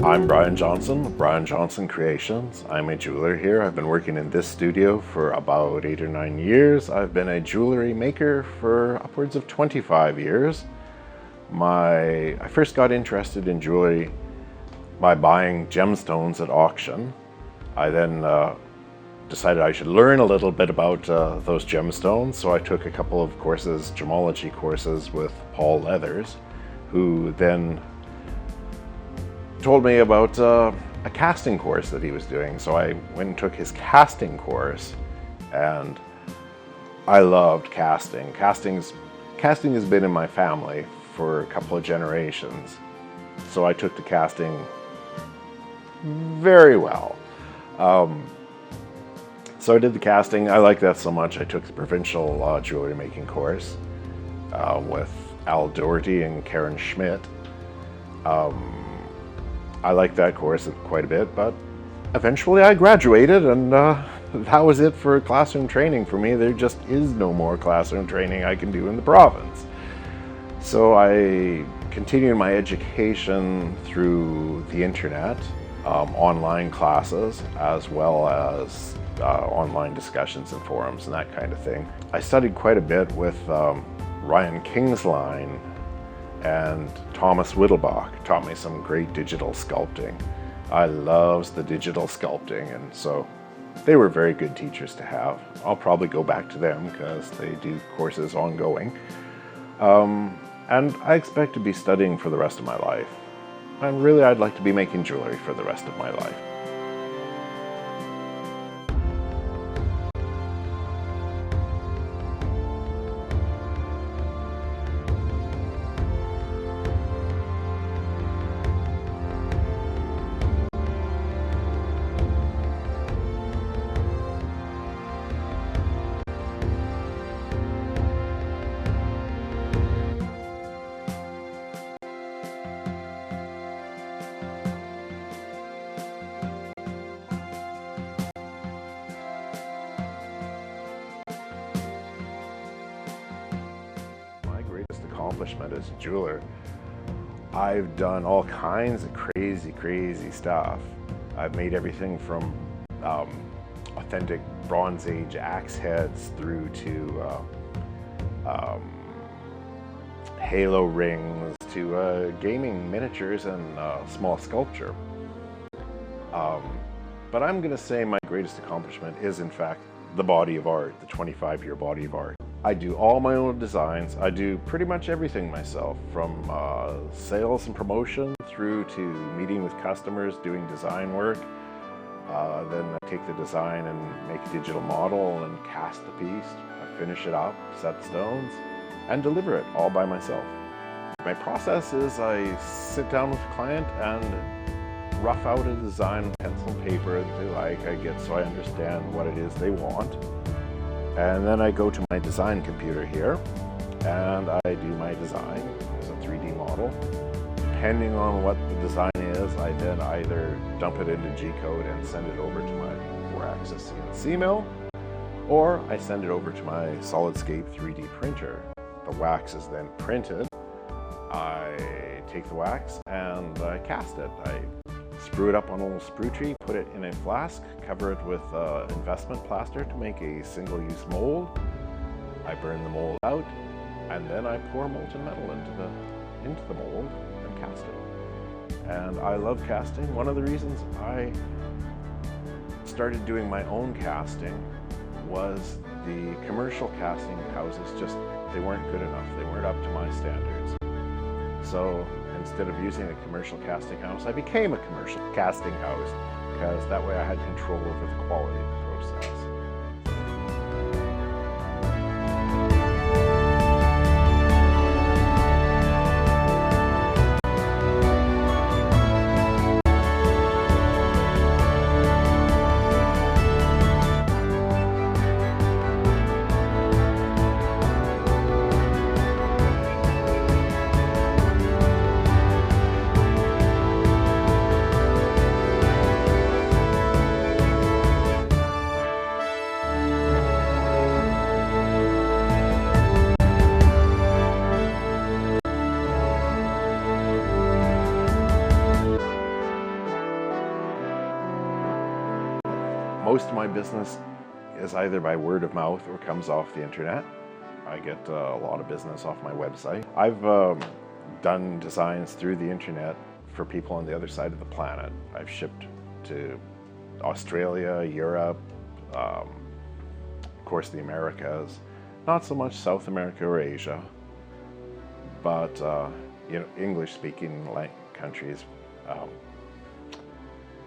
I'm Bryan Johnson, Bryan Johnson Creations. I'm a jeweler here. I've been working in this studio for about 8 or 9 years. I've been a jewelry maker for upwards of 25 years. I first got interested in jewelry by buying gemstones at auction. I then decided I should learn a little bit about those gemstones, so I took a couple of courses, gemology courses with Paul Leathers, who then told me about a casting course that he was doing. So I went and took his casting course, and I loved casting. Casting has been in my family for a couple of generations, so I took to casting very well. So I did the casting. I liked that so much I took the provincial jewelry making course with Al Doherty and Karen Schmidt. I liked that course quite a bit, but eventually I graduated, and that was it for classroom training for me. There just is no more classroom training I can do in the province. So I continued my education through the internet, online classes, as well as online discussions and forums and that kind of thing. I studied quite a bit with Ryan Kingsline and Thomas Whittlebach. Taught me some great digital sculpting. I loved the digital sculpting, and so they were very good teachers to have. I'll probably go back to them because they do courses ongoing. And I expect to be studying for the rest of my life. And really, I'd like to be making jewelry for the rest of my life. Accomplishment as a jeweler, I've done all kinds of crazy stuff. I've made everything from authentic Bronze Age axe heads through to halo rings to gaming miniatures and small sculpture. But I'm going to say my greatest accomplishment is, in fact, the body of art, the 25-year body of art. I do all my own designs. I do pretty much everything myself, from sales and promotion through to meeting with customers, doing design work. Then I take the design and make a digital model and cast the piece. I finish it up, set stones, and deliver it all by myself. My process is I sit down with the client and rough out a design with pencil and paper that they like. I get so I understand what it is they want. And then I go to my design computer here and I do my design. There's a 3D model. Depending on what the design is, I then either dump it into G-code and send it over to my 4-axis CNC mill, or I send it over to my SolidScape 3D printer. The wax is then printed. I take the wax and I cast it. I sprue it up on a little sprue tree, put it in a flask, cover it with investment plaster to make a single-use mold. I burn the mold out, and then I pour molten metal into the mold and cast it. And I love casting. One of the reasons I started doing my own casting was the commercial casting houses they weren't good enough. They weren't up to my standards. So instead of using a commercial casting house, I became a commercial casting house, because that way I had control over the quality of the process. Most of my business is either by word of mouth or comes off the internet. I get a lot of business off my website. I've done designs through the internet for people on the other side of the planet. I've shipped to Australia, Europe, of course the Americas, not so much South America or Asia, but English-speaking countries.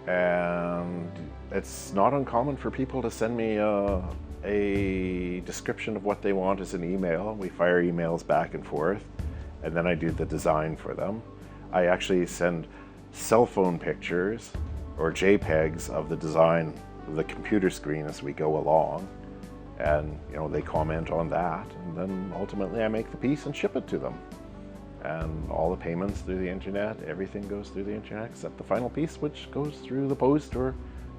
And it's not uncommon for people to send me a description of what they want as an email. We fire emails back and forth, and then I do the design for them. I actually send cell phone pictures or JPEGs of the design of the computer screen as we go along, and they comment on that, and then ultimately I make the piece and ship it to them. And all the payments through the internet, everything goes through the internet except the final piece, which goes through the post or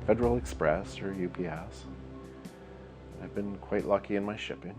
Federal Express or UPS. I've been quite lucky in my shipping.